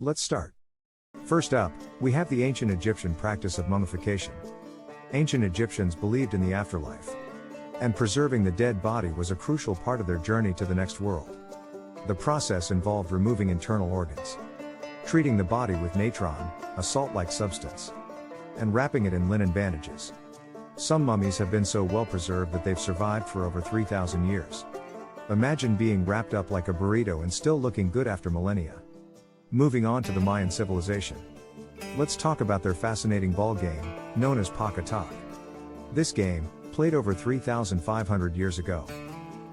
Let's start. First up, we have the ancient Egyptian practice of mummification. Ancient Egyptians believed in the afterlife, and preserving the dead body was a crucial part of their journey to the next world. The process involved removing internal organs, treating the body with natron, a salt-like substance, and wrapping it in linen bandages. Some mummies have been so well preserved that they've survived for over 3,000 years. Imagine being wrapped up like a burrito and still looking good after millennia. Moving on to the Mayan civilization. Let's talk about their fascinating ball game, known as Pac-Atak. This game, played over 3,500 years ago,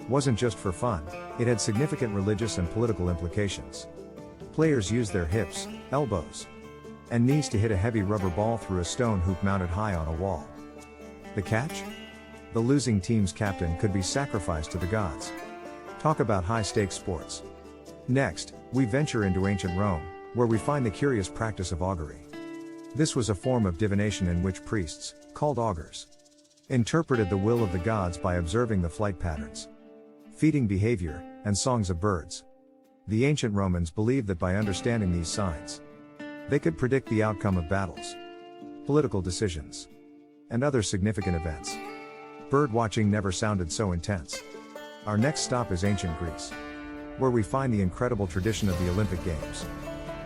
wasn't just for fun, it had significant religious and political implications. Players used their hips, elbows, and knees to hit a heavy rubber ball through a stone hoop mounted high on a wall. The catch? The losing team's captain could be sacrificed to the gods. Talk about high-stakes sports. Next, we venture into ancient Rome, where we find the curious practice of augury. This was a form of divination in which priests, called augurs, interpreted the will of the gods by observing the flight patterns, feeding behavior, and songs of birds. The ancient Romans believed that by understanding these signs, they could predict the outcome of battles, political decisions, and other significant events. Bird watching never sounded so intense. Our next stop is ancient Greece, where we find the incredible tradition of the Olympic Games.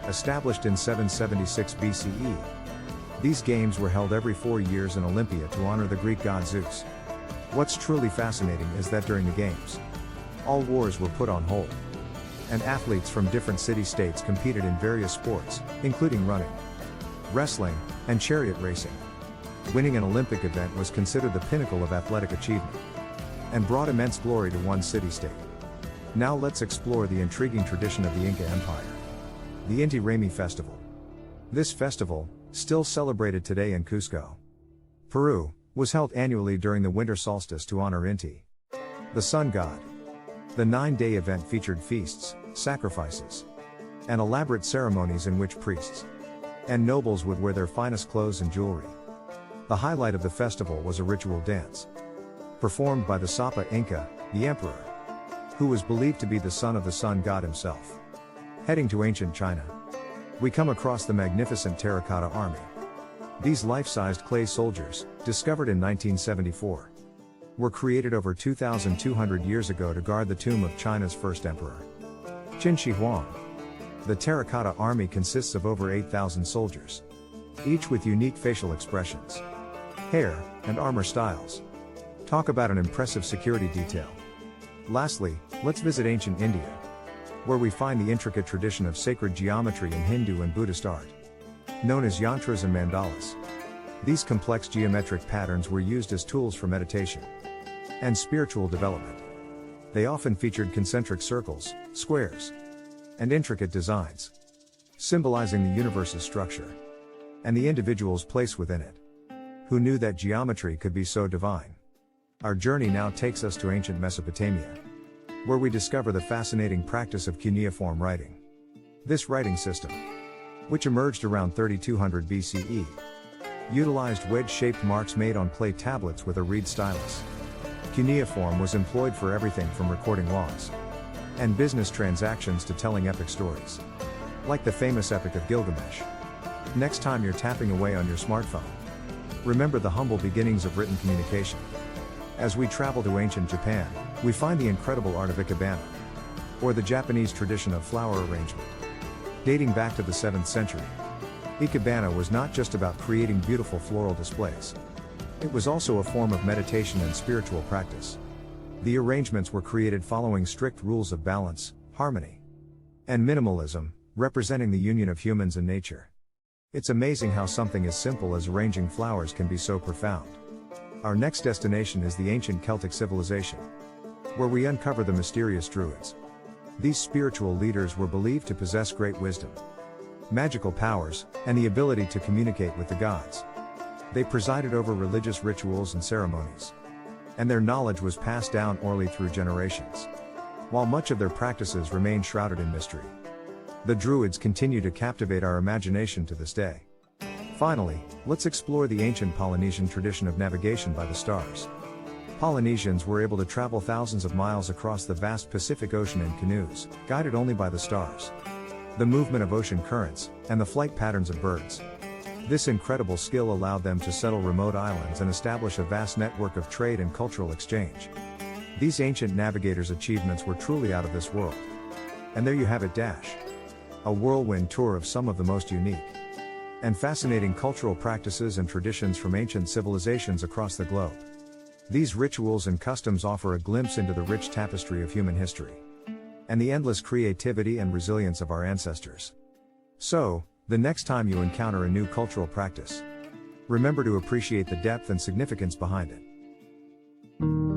Established in 776 BCE, these games were held every 4 years in Olympia to honor the Greek god Zeus. What's truly fascinating is that during the games, all wars were put on hold, and athletes from different city-states competed in various sports, including running, wrestling, and chariot racing. Winning an Olympic event was considered the pinnacle of athletic achievement, and brought immense glory to one city-state. Now let's explore the intriguing tradition of the Inca Empire. The Inti Raymi Festival. This festival, still celebrated today in Cusco, Peru, was held annually during the winter solstice to honor Inti, the sun god. The 9-day event featured feasts, sacrifices, and elaborate ceremonies in which priests and nobles would wear their finest clothes and jewelry. The highlight of the festival was a ritual dance, performed by the Sapa Inca, the emperor, who was believed to be the son of the sun god himself. Heading to ancient China, we come across the magnificent Terracotta Army. These life-sized clay soldiers, discovered in 1974, were created over 2,200 years ago to guard the tomb of China's first emperor, Qin Shi Huang. The Terracotta Army consists of over 8,000 soldiers, each with unique facial expressions, hair, and armor styles. Talk about an impressive security detail. Lastly, let's visit ancient India, where we find the intricate tradition of sacred geometry in Hindu and Buddhist art, known as yantras and mandalas. These complex geometric patterns were used as tools for meditation and spiritual development. They often featured concentric circles, squares, and intricate designs, symbolizing the universe's structure and the individual's place within it. Who knew that geometry could be so divine? Our journey now takes us to ancient Mesopotamia, where we discover the fascinating practice of cuneiform writing. This writing system, which emerged around 3200 BCE, utilized wedge-shaped marks made on clay tablets with a reed stylus. Cuneiform was employed for everything from recording laws and business transactions to telling epic stories, like the famous Epic of Gilgamesh. Next time you're tapping away on your smartphone, remember the humble beginnings of written communication. As we travel to ancient Japan, we find the incredible art of ikebana, or the Japanese tradition of flower arrangement. Dating back to the 7th century, ikebana was not just about creating beautiful floral displays. It was also a form of meditation and spiritual practice. The arrangements were created following strict rules of balance, harmony, and minimalism, representing the union of humans and nature. It's amazing how something as simple as arranging flowers can be so profound. Our next destination is the ancient Celtic civilization, where we uncover the mysterious Druids. These spiritual leaders were believed to possess great wisdom, magical powers, and the ability to communicate with the gods. They presided over religious rituals and ceremonies, and their knowledge was passed down orally through generations. While much of their practices remain shrouded in mystery, the Druids continue to captivate our imagination to this day. Finally, let's explore the ancient Polynesian tradition of navigation by the stars. Polynesians were able to travel thousands of miles across the vast Pacific Ocean in canoes, guided only by the stars. the movement of ocean currents, and the flight patterns of birds. This incredible skill allowed them to settle remote islands and establish a vast network of trade and cultural exchange. These ancient navigators' achievements were truly out of this world. And there you have it. A whirlwind tour of some of the most unique and fascinating cultural practices and traditions from ancient civilizations across the globe. These rituals and customs offer a glimpse into the rich tapestry of human history and the endless creativity and resilience of our ancestors. So, the next time you encounter a new cultural practice, remember to appreciate the depth and significance behind it.